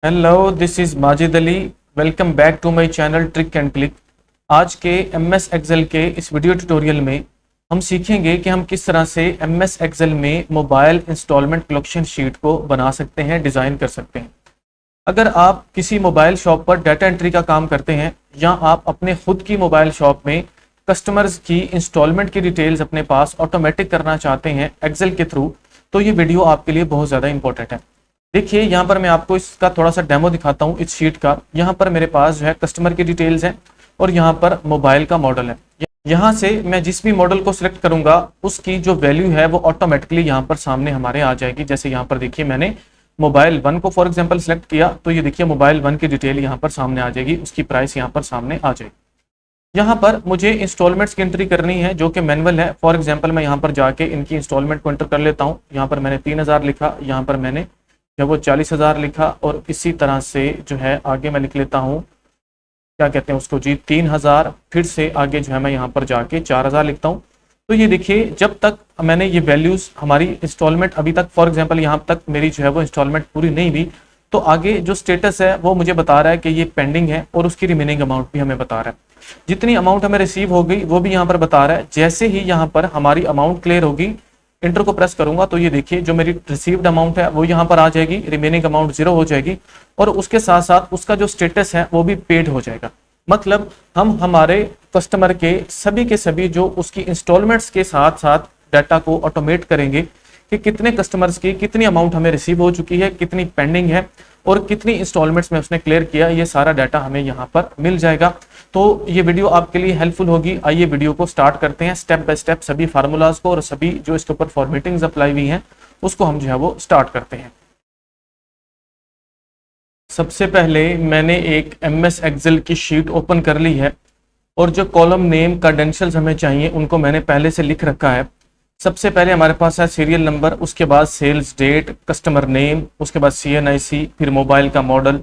Hello, this is Majid Ali. Welcome back to my channel trick and click. आज के MS Excel के इस video tutorial में हम सीखेंगे कि हम किस तरह से एमएस एक्सेल में मोबाइल इंस्टॉलमेंट कलेक्शन शीट को बना सकते हैं, डिज़ाइन कर सकते हैं। अगर आप किसी मोबाइल शॉप पर डाटा एंट्री का काम करते हैं या आप अपने खुद की मोबाइल शॉप में कस्टमर्स की इंस्टॉलमेंट की डिटेल्स अपने पास ऑटोमेटिक करना चाहते हैं एक्सेल के थ्रू, तो ये वीडियो आपके लिए बहुत ज़्यादा इंपॉर्टेंट है। देखिए, यहाँ पर मैं आपको इसका थोड़ा सा डेमो दिखाता हूँ इस शीट का। यहाँ पर मेरे पास जो है कस्टमर की डिटेल्स हैं और यहाँ पर मोबाइल का मॉडल है। यहाँ से मैं जिस भी मॉडल को सिलेक्ट करूंगा उसकी जो वैल्यू है वो ऑटोमेटिकली यहाँ पर सामने हमारे आ जाएगी। जैसे यहाँ पर देखिए, मैंने मोबाइल 1 को फॉर एग्जांपल सिलेक्ट किया तो ये देखिए मोबाइल 1 की डिटेल यहाँ पर सामने आ जाएगी, उसकी प्राइस यहाँ पर सामने आ जाएगी। यहाँ पर मुझे इंस्टॉलमेंट्स की एंट्री करनी है जो कि मैनुअल है। फॉर एग्जांपल मैं यहाँ पर जाके इनकी इंस्टॉलमेंट को एंटर कर लेता हूँ। यहाँ पर मैंने 3000 लिखा, यहाँ पर मैंने जब वो 40,000 लिखा और इसी तरह से जो है आगे मैं लिख लेता हूँ, क्या कहते हैं उसको जी, 3000। फिर से आगे जो है मैं यहाँ पर जाके 4000 लिखता हूँ। तो ये देखिए, जब तक मैंने ये वैल्यूज हमारी इंस्टॉलमेंट अभी तक फॉर एग्जांपल यहाँ तक मेरी जो है वो इंस्टॉलमेंट पूरी नहीं हुई, तो आगे जो स्टेटस है वो मुझे बता रहा है कि ये पेंडिंग है और उसकी रिमेनिंग अमाउंट भी हमें बता रहा है। जितनी अमाउंट हमें रिसीव हो गई वो भी यहाँ पर बता रहा है। जैसे ही यहाँ पर हमारी अमाउंट क्लियर होगी, इंटर को प्रेस करूंगा तो ये देखिए जो मेरी रिसीव्ड अमाउंट है वो यहाँ पर आ जाएगी, रिमेनिंग अमाउंट 0 हो जाएगी और उसके साथ साथ उसका जो स्टेटस है वो भी पेड हो जाएगा। मतलब हम हमारे कस्टमर के सभी जो उसकी इंस्टॉलमेंट्स के साथ साथ डाटा को ऑटोमेट करेंगे कि कितने कस्टमर्स की कितनी अमाउंट हमें रिसीव हो चुकी है, कितनी पेंडिंग है और कितनी इंस्टॉलमेंट्स में उसने क्लियर किया, ये सारा डाटा हमें यहाँ पर मिल जाएगा। तो ये वीडियो आपके लिए हेल्पफुल होगी। आइए वीडियो को स्टार्ट करते हैं, स्टेप बाय स्टेप सभी फार्मूलाज को और सभी जो इसके ऊपर फॉर्मेटिंग्स अप्लाई हुई हैं उसको हम जो है वो स्टार्ट करते हैं। सबसे पहले मैंने एक एमएस एक्सेल की शीट ओपन कर ली है और जो कॉलम नेम क्रेडेंशियल्स हमें चाहिए उनको मैंने पहले से लिख रखा है। सबसे पहले हमारे पास है सीरियल नंबर, उसके बाद सेल्स डेट, कस्टमर नेम, उसके बाद CNIC, फिर मोबाइल का मॉडल,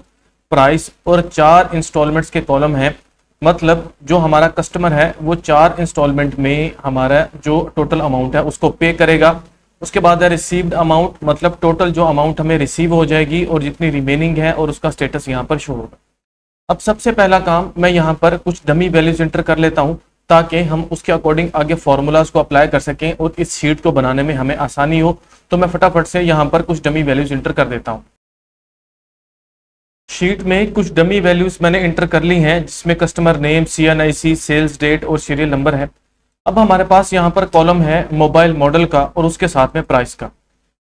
प्राइस और 4 इंस्टॉलमेंट्स के कॉलम हैं। मतलब जो हमारा कस्टमर है वो 4 इंस्टॉलमेंट में हमारा जो टोटल अमाउंट है उसको पे करेगा। उसके बाद है रिसीव्ड अमाउंट, मतलब टोटल जो अमाउंट हमें रिसीव हो जाएगी और जितनी रिमेनिंग है और उसका स्टेटस यहाँ पर शो होगा। अब सबसे पहला काम, मैं यहाँ पर कुछ डमी वैल्यूज एंटर कर लेता हूँ ताकि हम उसके अकॉर्डिंग आगे फॉर्मूलाज को अप्लाई कर सकें और इस शीट को बनाने में हमें आसानी हो। तो मैं फटाफट से यहाँ पर कुछ डमी वैल्यूज एंटर कर देता हूँ। शीट में कुछ डमी वैल्यूज मैंने एंटर कर ली हैं जिसमें customer name, CNIC, sales date और सीरियल नंबर है। अब हमारे पास यहाँ पर कॉलम है मोबाइल मॉडल का और उसके साथ में प्राइस का।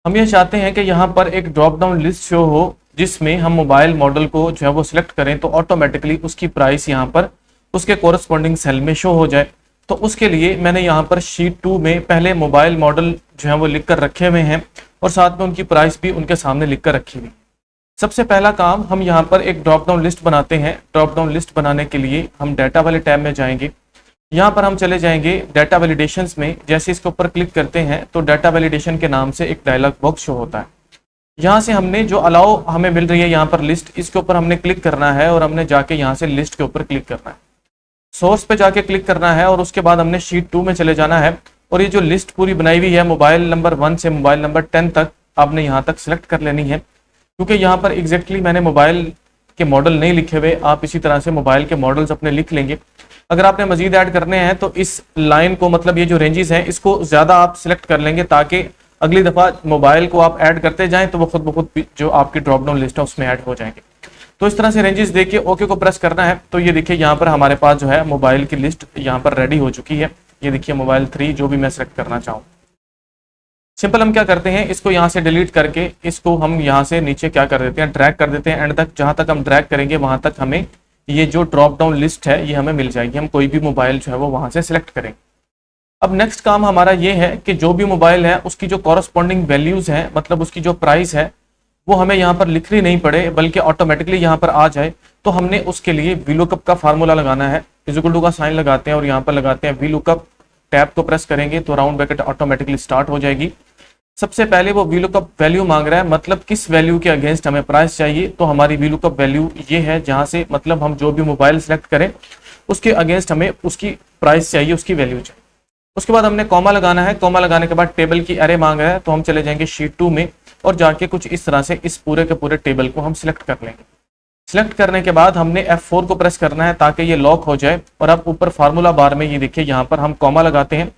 हम ये चाहते हैं कि यहाँ पर एक ड्रॉप डाउन लिस्ट शो हो जिसमें हम मोबाइल मॉडल को जो है वो सिलेक्ट करें तो ऑटोमेटिकली उसकी प्राइस यहाँ पर उसके कोरस्पॉन्डिंग सेल में शो हो जाए। तो उसके लिए मैंने यहाँ पर शीट 2 में पहले मोबाइल मॉडल जो है वो लिख कर रखे हुए हैं और साथ में उनकी प्राइस भी उनके सामने लिख कर रखी हुई। सबसे पहला काम, हम यहाँ पर एक ड्रॉप डाउन लिस्ट बनाते हैं। ड्रॉप डाउन लिस्ट बनाने के लिए हम डाटा वाले टैब में जाएंगे। यहाँ पर हम चले जाएंगे डाटा वैलिडेशंस में। जैसे इसके ऊपर क्लिक करते हैं तो डाटा वैलिडेशन के नाम से एक डायलॉग बॉक्स शो होता है। यहाँ से हमने जो अलाउ हमें मिल रही है यहाँ पर लिस्ट, इसके ऊपर हमने क्लिक करना है और हमने जाके यहाँ से लिस्ट के ऊपर क्लिक करना है, सोर्स पे जाके क्लिक करना है और उसके बाद हमने शीट 2 में चले जाना है और ये जो लिस्ट पूरी बनाई हुई है मोबाइल नंबर 1 से मोबाइल नंबर 10 तक आपने यहाँ तक सिलेक्ट कर लेनी है। क्योंकि यहाँ पर एग्जैक्टली मैंने मोबाइल के मॉडल नहीं लिखे हुए, आप इसी तरह से मोबाइल के मॉडल्स अपने लिख लेंगे। अगर आपने मजीद ऐड करने हैं तो इस लाइन को, मतलब ये जो रेंजेस हैं, इसको ज़्यादा आप सिलेक्ट कर लेंगे ताकि अगली दफ़ा मोबाइल को आप ऐड करते जाएं तो वो खुद ब खुद जो आपकी ड्रॉप डाउन लिस्ट है उसमें ऐड हो जाएंगे। तो इस तरह से रेंजेस देखिए, ओके को प्रेस करना है। तो ये देखिए यहाँ पर हमारे पास जो है मोबाइल की लिस्ट यहाँ पर रेडी हो चुकी है। ये देखिए मोबाइल 3 जो भी मैं सिलेक्ट करना चाहूँ। सिंपल हम क्या करते हैं, इसको यहाँ से डिलीट करके इसको हम यहाँ से नीचे क्या कर देते हैं, ड्रैग कर देते हैं एंड तक। जहाँ तक हम ड्रैग करेंगे वहां तक हमें ये जो ड्रॉप डाउन लिस्ट है ये हमें मिल जाएगी। हम कोई भी मोबाइल जो है वो वहां से सिलेक्ट करेंगे। अब नेक्स्ट काम हमारा ये है कि जो भी मोबाइल है उसकी जो कॉरस्पॉन्डिंग वैल्यूज है, मतलब उसकी जो प्राइस है वो हमें यहाँ पर लिखनी नहीं पड़े बल्कि ऑटोमेटिकली यहाँ पर आ जाए। तो हमने उसके लिए VLOOKUP का फार्मूला लगाना है। इक्वल टू का साइन लगाते हैं और यहाँ पर लगाते हैं VLOOKUP। टैब को प्रेस करेंगे तो राउंड ब्रैकेट ऑटोमेटिकली स्टार्ट हो जाएगी। सबसे पहले वो VLOOKUP वैल्यू मांग रहा है, मतलब किस वैल्यू के अगेंस्ट हमें प्राइस चाहिए। तो हमारी VLOOKUP वैल्यू ये है जहां से मतलब हम जो भी मोबाइल सेलेक्ट करें उसके अगेंस्ट हमें उसकी प्राइस चाहिए, उसकी वैल्यू चाहिए। उसके बाद हमने कॉमा लगाना है। कॉमा लगाने के बाद टेबल की अरे मांग रहा है, तो हम चले जाएंगे शीट 2 में और जाके कुछ इस तरह से इस पूरे के पूरे टेबल को हम सिलेक्ट कर लेंगे। सिलेक्ट करने के बाद हमने F4 को प्रेस करना है ताकि ये लॉक हो जाए। और अब ऊपर फार्मूला बार में ये देखिए यहाँ पर हम कॉमा लगाते हैं।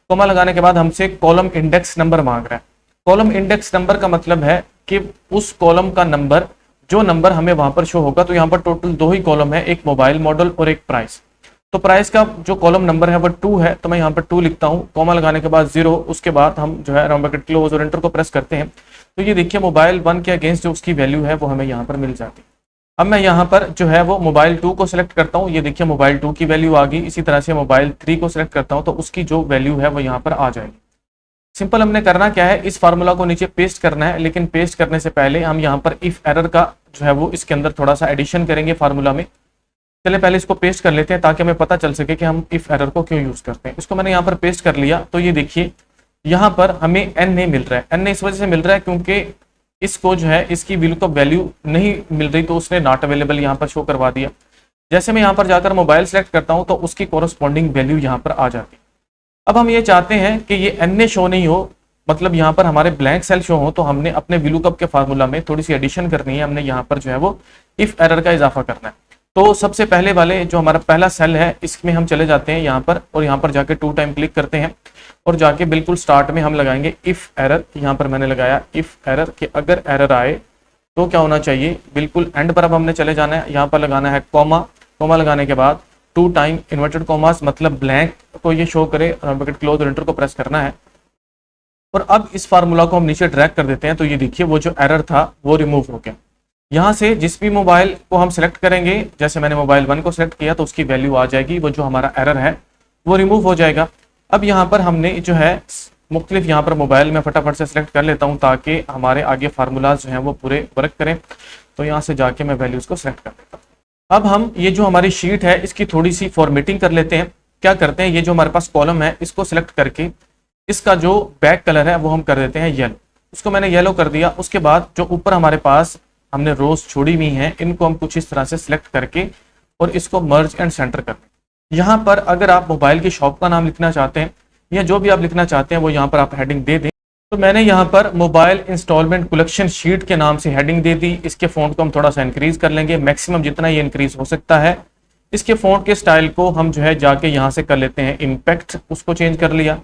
कॉमा लगाने के बाद हमसे कॉलम इंडेक्स नंबर मांग रहा है। कॉलम इंडेक्स नंबर का मतलब है कि उस कॉलम का नंबर, जो नंबर हमें वहां पर शो होगा। तो यहाँ पर टोटल 2 ही कॉलम है, एक मोबाइल मॉडल और एक प्राइस। तो प्राइस का जो कॉलम नंबर है वो 2 है, तो मैं यहाँ पर 2 लिखता हूँ। कॉमा लगाने के बाद 0, उसके बाद हम जो है राउंड ब्रैकेट क्लोज और एंटर को प्रेस करते हैं। तो ये देखिए मोबाइल 1 के अगेंस्ट जो उसकी वैल्यू है वो हमें यहाँ पर मिल जाती है। अब मैं यहाँ पर जो है वो मोबाइल 2 को सिलेक्ट करता हूँ। ये देखिए मोबाइल 2 की वैल्यू आ गई। इसी तरह से मोबाइल 3 को सिलेक्ट करता हूँ तो उसकी जो वैल्यू है वो यहाँ पर आ जाएगी। सिंपल हमने करना क्या है, इस फार्मूला को नीचे पेस्ट करना है, लेकिन पेस्ट करने से पहले हम यहाँ पर इफ एरर का जो है वो इसके अंदर थोड़ा सा एडिशन करेंगे फार्मूला में। चलिए पहले इसको पेस्ट कर लेते हैं ताकि हमें पता चल सके कि हम इफ एरर को क्यों यूज करते हैं। इसको मैंने यहाँ पर पेस्ट कर लिया। तो ये देखिए यहाँ पर हमें एन नहीं मिल रहा है। एन इस वजह से मिल रहा है क्योंकि इसको जो है इसकी वैल्यू नहीं मिल रही, तो उसने नॉट अवेलेबल यहाँ पर शो करवा दिया। जैसे मैं यहाँ पर जाकर मोबाइल सेलेक्ट करता हूँ तो उसकी कोरस्पॉन्डिंग वैल्यू यहाँ पर आ जाती है। अब हम ये चाहते हैं कि ये एन शो नहीं हो, मतलब यहाँ पर हमारे ब्लैंक सेल शो हो, तो हमने अपने VLOOKUP के फार्मूला में थोड़ी सी एडिशन करनी है। हमने यहाँ पर जो है वो इफ एरर का इजाफा करना है। तो सबसे पहले वाले जो हमारा पहला सेल है इसमें हम चले जाते हैं यहाँ पर, और यहाँ पर जाके 2 टाइम क्लिक करते हैं और जाके बिल्कुल स्टार्ट में हम लगाएंगे इफ एरर। यहाँ पर मैंने लगाया इफ एरर कि अगर एरर आए तो क्या होना चाहिए। बिल्कुल एंड पर अब हमने चले जाना है। यहाँ पर लगाना है कॉमा। कॉमा लगाने के बाद 2 टाइम इन्वर्टेड कॉमास, मतलब ब्लैंक को ये शो करे, ब्रैकेट क्लोज और एंटर को प्रेस करना है। और अब इस फार्मूला को हम नीचे ड्रैग कर देते हैं। तो ये देखिए वो जो एरर था वो रिमूव हो गया। यहाँ से जिस भी मोबाइल को हम सिलेक्ट करेंगे, जैसे मैंने मोबाइल 1 को सिलेक्ट किया तो उसकी वैल्यू आ जाएगी, वो जो हमारा एरर है वो रिमूव हो जाएगा। अब यहाँ पर हमने जो है मुख्तलिफ यहाँ पर मोबाइल में फटाफट से सिलेक्ट कर लेता हूँ ताकि हमारे आगे फार्मूलाज जो हैं वो पूरे वर्क करें। तो यहाँ से जाके मैं वैल्यूज को सिलेक्ट कर लेता हूँ। अब हम ये जो हमारी शीट है इसकी थोड़ी सी फॉर्मेटिंग कर लेते हैं। क्या करते हैं, ये जो हमारे पास कॉलम है इसको सिलेक्ट करके इसका जो बैक कलर है वो हम कर देते हैं येलो। उसको मैंने येलो कर दिया। उसके बाद जो ऊपर हमारे पास हमने रोज छोड़ी हुई हैं इनको हम कुछ इस तरह से सिलेक्ट करके और इसको मर्ज एंड सेंटर कर दें। यहाँ पर अगर आप मोबाइल की शॉप का नाम लिखना चाहते हैं या जो भी आप लिखना चाहते हैं वो यहाँ पर आप हेडिंग दे दें। तो मैंने यहाँ पर मोबाइल इंस्टॉलमेंट कलेक्शन शीट के नाम से हेडिंग दे दी। इसके फॉन्ट को हम थोड़ा सा इंक्रीज कर लेंगे, मैक्सिमम जितना ये इंक्रीज हो सकता है। इसके फॉन्ट के स्टाइल को हम जो है जाके यहाँ से कर लेते हैं इम्पैक्ट, उसको चेंज कर लिया।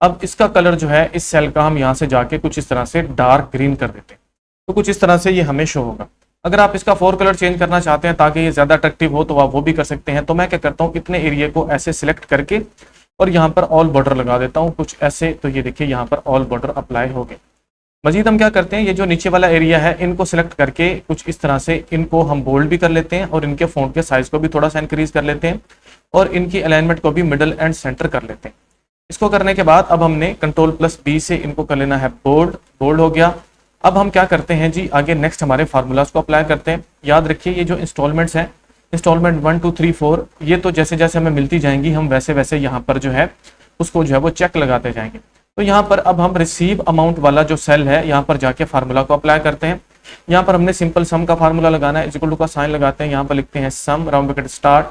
अब इसका कलर जो है इस सेल का हम यहाँ से जाके कुछ इस तरह से डार्क ग्रीन कर देते हैं। तो कुछ इस तरह से ये हमें शो होगा। अगर आप इसका 4 कलर चेंज करना चाहते हैं ताकि ये ज्यादा अट्रैक्टिव हो तो आप वो भी कर सकते हैं। तो मैं क्या करता हूँ, इतने एरिया को ऐसे सिलेक्ट करके और यहाँ पर ऑल बॉर्डर लगा देता हूँ कुछ ऐसे। तो ये देखिए यहाँ पर ऑल बॉर्डर अप्लाई हो गए। मजीद हम क्या करते हैं, ये जो नीचे वाला एरिया है इनको सिलेक्ट करके कुछ इस तरह से इनको हम बोल्ड भी कर लेते हैं और इनके फॉन्ट के साइज को भी थोड़ा सा इंक्रीज कर लेते हैं और इनकी अलाइनमेंट को भी मिडल एंड सेंटर कर लेते हैं। इसको करने के बाद अब हमने Ctrl+B से इनको कर लेना है बोल्ड। बोल्ड हो गया। अब हम क्या करते हैं जी, आगे नेक्स्ट हमारे फार्मूलाज को अप्लाई करते हैं। याद रखिए ये जो इंस्टॉलमेंट्स हैं, इंस्टॉलमेंट 1 2 3 4, ये तो जैसे जैसे हमें मिलती जाएंगी हम वैसे वैसे यहाँ पर जो है उसको जो है वो चेक लगाते जाएंगे। तो यहाँ पर अब हम रिसीव अमाउंट वाला जो सेल है यहाँ पर जाके फार्मूला को अप्लाई करते हैं। यहाँ पर हमने सिंपल सम का फार्मूला लगाना है, इक्वल टू का साइन लगाते हैं, यहाँ पर लिखते हैं सम राउंड ब्रैकेट स्टार्ट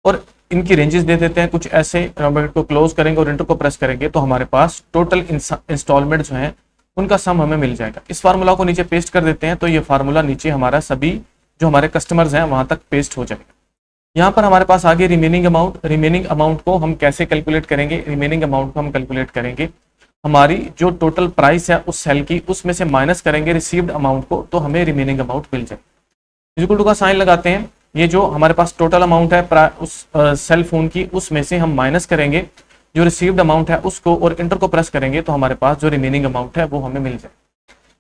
और इनकी रेंजेस दे देते हैं कुछ ऐसे। राउंड ब्रैकेट को क्लोज करेंगे और एंटर को प्रेस करेंगे तो हमारे पास टोटल इंस्टॉलमेंट जो है उनका सम हमें मिल जाएगा। इस फार्मूला को नीचे पेस्ट कर देते हैं तो ये फार्मूला नीचे हमारा सभी जो हमारे कस्टमर्स हैं वहां तक पेस्ट हो जाएगा। यहाँ पर हमारे पास आगे रिमेनिंग अमाउंट को हम कैसे कैलकुलेट करेंगे। रिमेनिंग अमाउंट को हम कैलकुलेट करेंगे हमारी जो टोटल प्राइस है उस सेल की, उसमें से माइनस करेंगे रिसीव्ड अमाउंट को, तो हमें रिमेनिंग अमाउंट मिल जाएगी। इक्वल टू का साइन लगाते हैं। ये जो हमारे पास टोटल अमाउंट है उस सेल फोन की, उसमें से हम माइनस करेंगे जो रिसीव्ड अमाउंट है उसको और इंटर को प्रेस करेंगे तो हमारे पास जो रिमेनिंग अमाउंट है वो हमें मिल जाए।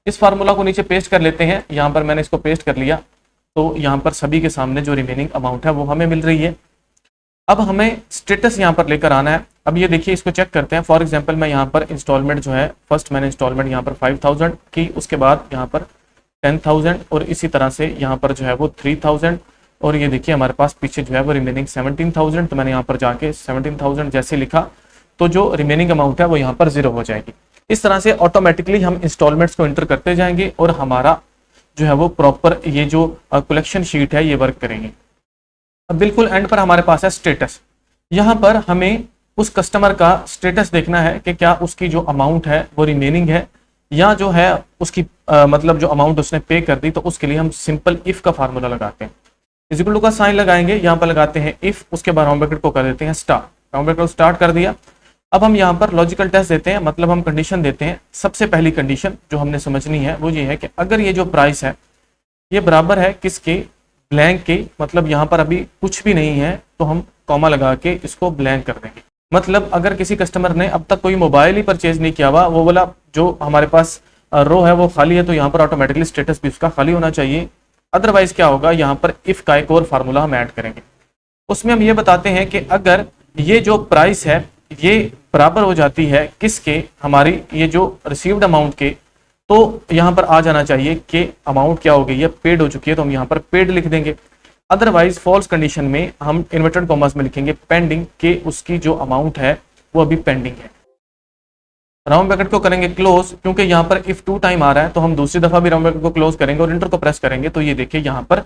इस फार्मूला को नीचे पेस्ट कर लेते हैं। यहाँ पर मैंने इसको पेस्ट कर लिया तो यहाँ पर सभी के सामने जो रिमेनिंग अमाउंट है वो हमें मिल रही है। अब हमें स्टेटस यहाँ पर लेकर आना है। अब ये देखिए इसको चेक करते हैं। फॉर एग्जांपल मैं यहाँ पर इंस्टॉलमेंट जो है फर्स्ट मैंने इंस्टॉलमेंट यहाँ पर 5000 की, उसके बाद यहाँ पर 10,000 और इसी तरह से यहाँ पर जो है वो 3000 और ये देखिए हमारे पास पीछे जो है वो रिमेनिंग 17,000। तो मैंने यहाँ पर जाके 17,000 जैसे लिखा तो जो रिमेनिंग अमाउंट है वो यहाँ पर 0 हो जाएगी। इस तरह से ऑटोमेटिकली हम इंस्टॉलमेंट्स को एंटर करते जाएंगे और हमारा जो है वो प्रॉपर ये जो कलेक्शन शीट है ये वर्क करेंगे। अब बिल्कुल एंड पर हमारे पास है स्टेटस। यहाँ पर हमें उस कस्टमर का स्टेटस देखना है कि क्या उसकी जो अमाउंट है वो रिमेनिंग है या जो है उसकी मतलब जो अमाउंट उसने पे कर दी। तो उसके लिए हम सिंपल इफ का फार्मूला लगाते हैं, इज इक्वल टू का साइन लगाएंगे, यहाँ पर लगाते हैं इफ, उसके बाद राउंड ब्रैकेट को कर देते हैं स्टार, राउंड ब्रैकेट को स्टार्ट कर दिया। अब हम यहाँ पर लॉजिकल टेस्ट देते हैं, मतलब हम कंडीशन देते हैं। सबसे पहली कंडीशन जो हमने समझनी है वो ये है कि अगर ये जो प्राइस है ये बराबर है किसके, ब्लैंक के, मतलब यहाँ पर अभी कुछ भी नहीं है तो हम कॉमा लगा के इसको ब्लैंक कर देंगे। मतलब अगर किसी कस्टमर ने अब तक कोई मोबाइल ही परचेज नहीं किया हुआ, वो वाला जो हमारे पास रो है वो खाली है, तो यहाँ पर ऑटोमेटिकली स्टेटस भी उसका खाली होना चाहिए। अदरवाइज क्या होगा, यहाँ पर इफ का एक और फार्मूला हम ऐड करेंगे। उसमें हम ये बताते हैं कि अगर ये जो प्राइस है ये बराबर हो जाती है किसके, हमारी ये जो रिसीव्ड अमाउंट के, तो यहाँ पर आ जाना चाहिए कि अमाउंट क्या हो गई है, पेड हो चुकी है, तो हम यहाँ पर पेड लिख देंगे। अदरवाइज फॉल्स कंडीशन में हम इन्वर्टेड कॉमर्स में लिखेंगे पेंडिंग, के उसकी जो अमाउंट है वो अभी पेंडिंग है। राउंड ब्रैकेट को करेंगे क्लोज, क्योंकि यहाँ पर इफ 2 टाइम आ रहा है तो हम दूसरी दफा भी राउंड ब्रैकेट को क्लोज करेंगे और इंटर को प्रेस करेंगे। तो ये देखिए यहाँ पर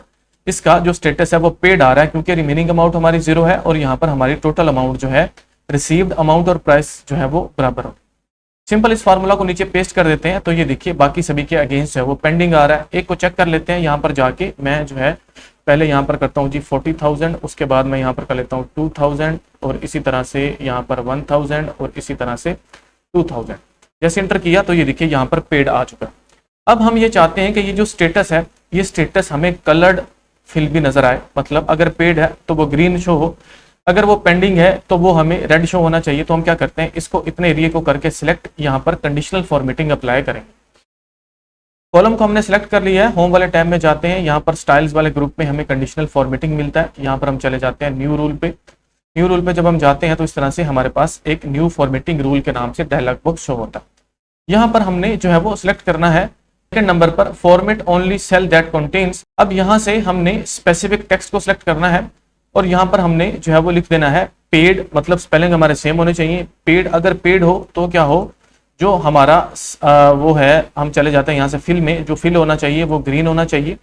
इसका जो स्टेटस है वो पेड आ रहा है, क्योंकि रिमेनिंग अमाउंट हमारी 0 है और यहाँ पर हमारी टोटल अमाउंट जो है रिसीव्ड अमाउंट और प्राइस जो है वो बराबर हो। सिंपल इस फार्मूला को नीचे पेस्ट कर देते हैं। तो ये देखिए बाकी सभी के अगेंस्ट है वो पेंडिंग आ रहा है। एक को चेक कर लेते हैं, यहाँ पर जाके मैं जो है पहले यहाँ पर करता हूँ जी 40,000, उसके बाद मैं यहाँ पर कर लेता हूँ 2,000 और इसी तरह से यहाँ पर 1,000 और इसी तरह से 2,000। जैसे इंटर किया तो ये देखिए यहाँ पर पेड आ चुका है। अब हम ये चाहते हैं कि ये जो स्टेटस है ये स्टेटस हमें कलर्ड फिल भी नजर आए, मतलब अगर पेड है तो वो ग्रीन शो हो, अगर वो पेंडिंग है तो वो हमें रेड शो होना चाहिए। तो हम क्या करते हैं, इसको इतने एरिया को करके सिलेक्ट, यहाँ पर कंडीशनल फॉर्मेटिंग अप्लाई करेंगे। कॉलम को हमने सिलेक्ट कर लिया है, होम वाले टैब में जाते हैं, यहाँ पर स्टाइल्स वाले ग्रुप में हमें कंडीशनल फॉर्मेटिंग मिलता है। यहाँ पर हम चले जाते हैं न्यू रूल पे। न्यू रूल पे जब हम जाते हैं तो इस तरह से हमारे पास एक न्यू फॉर्मेटिंग रूल के नाम से डायलॉग बॉक्स शो होता है। यहाँ पर हमने जो है वो सिलेक्ट करना है सेकंड नंबर पर format only cell that contains. अब यहाँ से हमने स्पेसिफिक टेक्स्ट को सिलेक्ट करना है और यहाँ पर हमने जो है वो लिख देना है पेड, मतलब स्पेलिंग हमारे सेम होने चाहिए। पेड अगर पेड हो तो क्या हो, जो हमारा वो है, हम चले जाते हैं यहाँ से फिल में, जो फिल होना चाहिए वो ग्रीन होना चाहिए।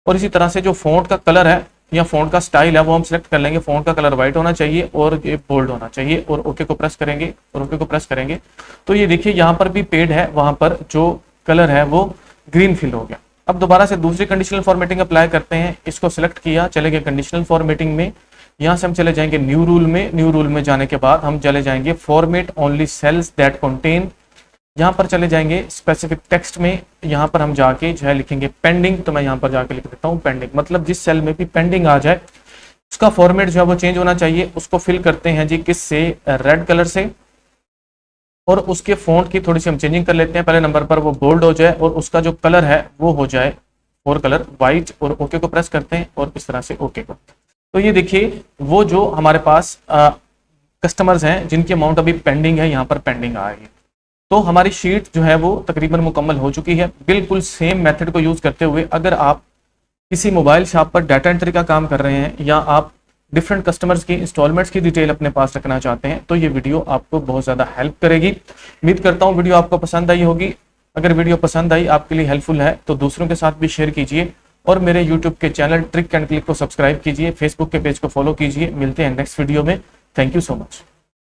और इसी तरह से जो फॉन्ट का कलर है या फॉन्ट का स्टाइल है वो हम सिलेक्ट कर लेंगे। फॉन्ट का कलर व्हाइट होना चाहिए और ये बोल्ड होना चाहिए और ओके को प्रेस करेंगे और ओके को प्रेस करेंगे तो ये देखिए यहाँ पर भी पेड है, वहां पर जो कलर है वो ग्रीन फिल हो गया। अब दोबारा से दूसरी कंडीशनल फॉर्मेटिंग अप्लाई करते हैं। इसको सिलेक्ट किया, चले गए कंडीशनल फॉर्मेटिंग में, यहाँ से हम चले जाएंगे न्यू रूल में। न्यू रूल में जाने के बाद हम चले जाएंगे format only cells that contain, यहाँ पर चले जाएंगे स्पेसिफिक टेक्स्ट में, यहाँ पर हम जाके जो है लिखेंगे पेंडिंग। तो मैं यहाँ पर जाके लिख देता हूँ पेंडिंग, मतलब जिस सेल में भी पेंडिंग आ जाए उसका फॉर्मेट जो है वो चेंज होना चाहिए। उसको फिल करते हैं जी किस से, रेड कलर से, और उसके फॉन्ट की थोड़ी सी हम चेंजिंग कर लेते हैं। पहले नंबर पर वो बोल्ड हो जाए और उसका जो कलर है वो हो जाए और कलर व्हाइट, और ओके को प्रेस करते हैं और इस तरह से ओके को। तो ये देखिए वो जो हमारे पास कस्टमर्स हैं जिनकी अमाउंट अभी पेंडिंग है, यहाँ पर पेंडिंग आ रही है। तो हमारी शीट जो है वो तकरीबन मुकम्मल हो चुकी है। बिल्कुल सेम मेथड को यूज करते हुए अगर आप किसी मोबाइल शॉप पर डाटा एंट्री का काम कर रहे हैं या आप डिफरेंट कस्टमर्स की इंस्टॉलमेंट्स की डिटेल अपने पास रखना चाहते हैं तो ये वीडियो आपको बहुत ज़्यादा हेल्प करेगी। उम्मीद करता हूँ वीडियो आपको पसंद आई होगी। अगर वीडियो पसंद आई, आपके लिए हेल्पफुल है, तो दूसरों के साथ भी शेयर कीजिए और मेरे यूट्यूब के चैनल ट्रिक एंड क्लिक को सब्सक्राइब कीजिए, फेसबुक के पेज को फॉलो कीजिए। मिलते हैं नेक्स्ट वीडियो में। Thank you so much.